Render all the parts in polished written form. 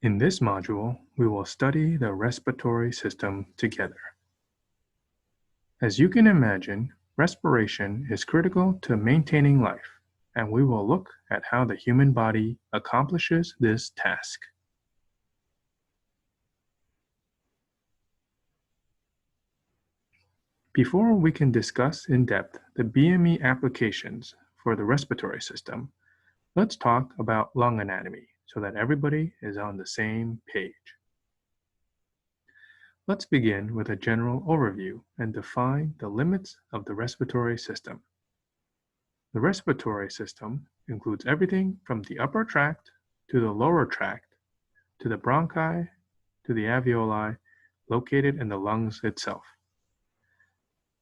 In this module, we will study the respiratory system together. As you can imagine, respiration is critical to maintaining life, and we will look at how the human body accomplishes this task. Before we can discuss in depth the BME applications for the respiratory system, let's talk about lung anatomy so that everybody is on the same page. Let's begin with a general overview and define the limits of the respiratory system. The respiratory system includes everything from the upper tract to the lower tract to the bronchi to the alveoli located in the lungs itself.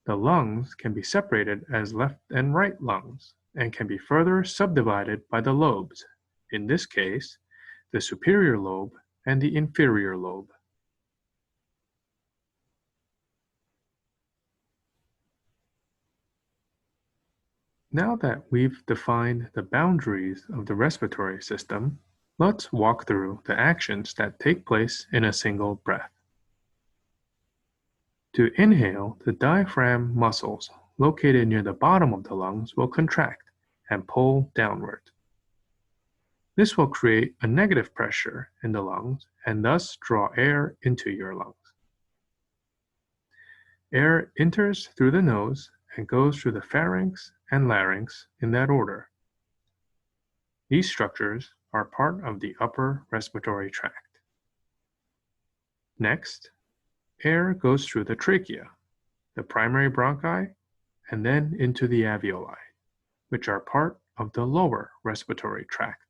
The lungs can be separated as left and right lungs and can be further subdivided by the lobes, in this case, the superior lobe and the inferior lobe. Now that we've defined the boundaries of the respiratory system, let's walk through the actions that take place in a single breath. To inhale, the diaphragm muscles located near the bottom of the lungs will contract and pull downward. This will create a negative pressure in the lungs and thus draw air into your lungs. Air enters through the nose and goes through the pharynx and larynx in that order. These structures are part of the upper respiratory tract. Next, air goes through the trachea, the primary bronchi, and then into the alveoli, which are part of the lower respiratory tract.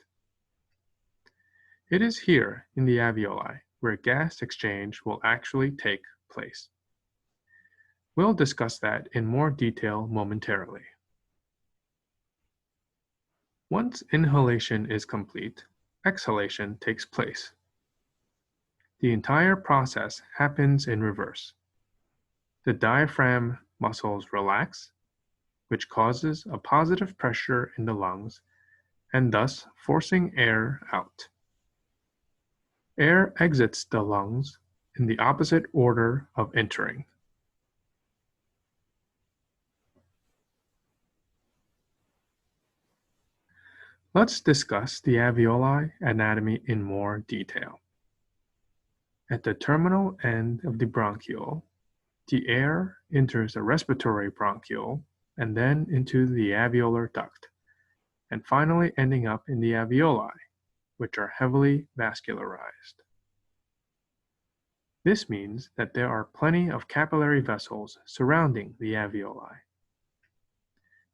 It is here in the alveoli where gas exchange will actually take place. We'll discuss that in more detail momentarily. Once inhalation is complete, exhalation takes place. The entire process happens in reverse. The diaphragm muscles relax, which causes a positive pressure in the lungs and thus forcing air out. Air exits the lungs in the opposite order of entering. Let's discuss the alveoli anatomy in more detail. At the terminal end of the bronchiole, the air enters the respiratory bronchiole and then into the alveolar duct, and finally ending up in the alveoli, which are heavily vascularized. This means that there are plenty of capillary vessels surrounding the alveoli.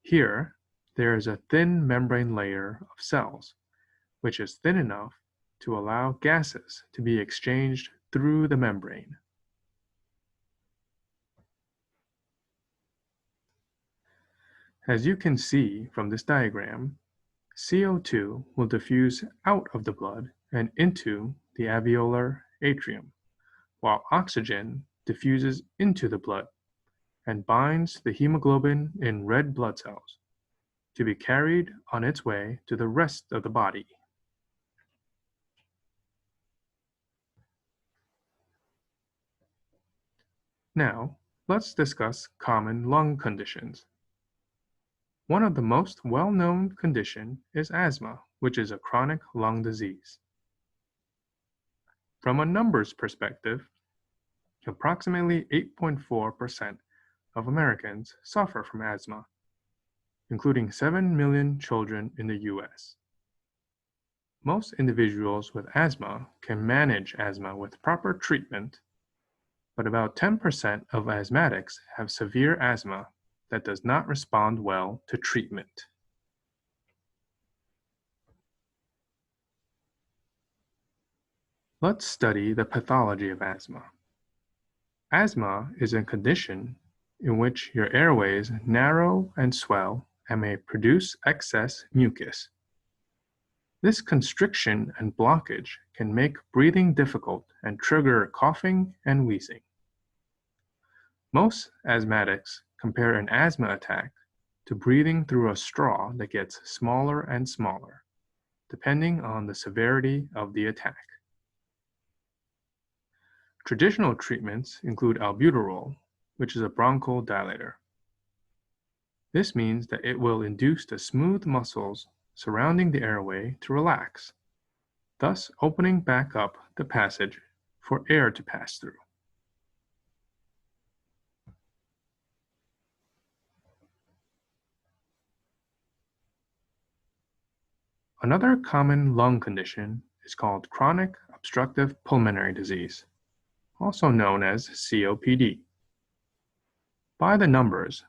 Here, there is a thin membrane layer of cells, which is thin enough to allow gases to be exchanged through the membrane. As you can see from this diagram, CO2 will diffuse out of the blood and into the alveolar atrium, while oxygen diffuses into the blood and binds the hemoglobin in red blood cells to be carried on its way to the rest of the body. Now, let's discuss common lung conditions. One of the most well-known conditions is asthma, which is a chronic lung disease. From a numbers perspective, approximately 8.4% of Americans suffer from asthma, including 7 million children in the US. Most individuals with asthma can manage asthma with proper treatment, but about 10% of asthmatics have severe asthma that does not respond well to treatment. Let's study the pathology of asthma. Asthma is a condition in which your airways narrow and swell and may produce excess mucus. This constriction and blockage can make breathing difficult and trigger coughing and wheezing. Most asthmatics compare an asthma attack to breathing through a straw that gets smaller and smaller, depending on the severity of the attack. Traditional treatments include albuterol, which is a bronchodilator. This means that it will induce the smooth muscles surrounding the airway to relax, thus opening back up the passage for air to pass through. Another common lung condition is called chronic obstructive pulmonary disease, also known as COPD. By the numbers,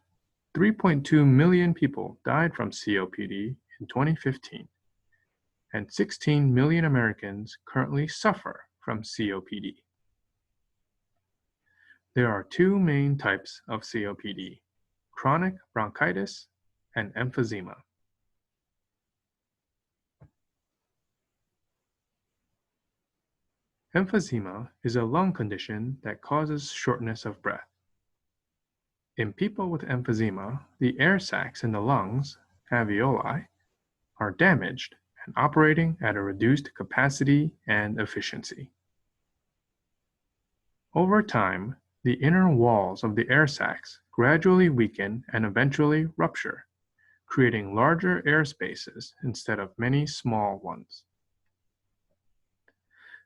3.2 million people died from COPD in 2015, and 16 million Americans currently suffer from COPD. There are two main types of COPD, chronic bronchitis and emphysema. Emphysema is a lung condition that causes shortness of breath. In people with emphysema, the air sacs in the lungs, alveoli, are damaged and operating at a reduced capacity and efficiency. Over time, the inner walls of the air sacs gradually weaken and eventually rupture, creating larger air spaces instead of many small ones.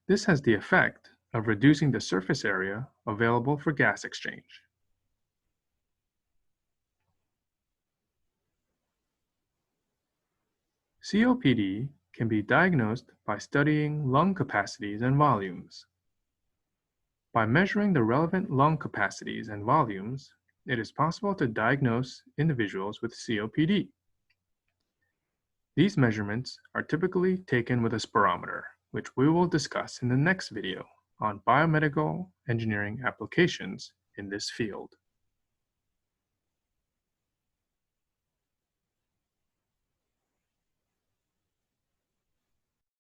This has the effect of reducing the surface area available for gas exchange. COPD can be diagnosed by studying lung capacities and volumes. By measuring the relevant lung capacities and volumes, it is possible to diagnose individuals with COPD. These measurements are typically taken with a spirometer, which we will discuss in the next video on biomedical engineering applications in this field.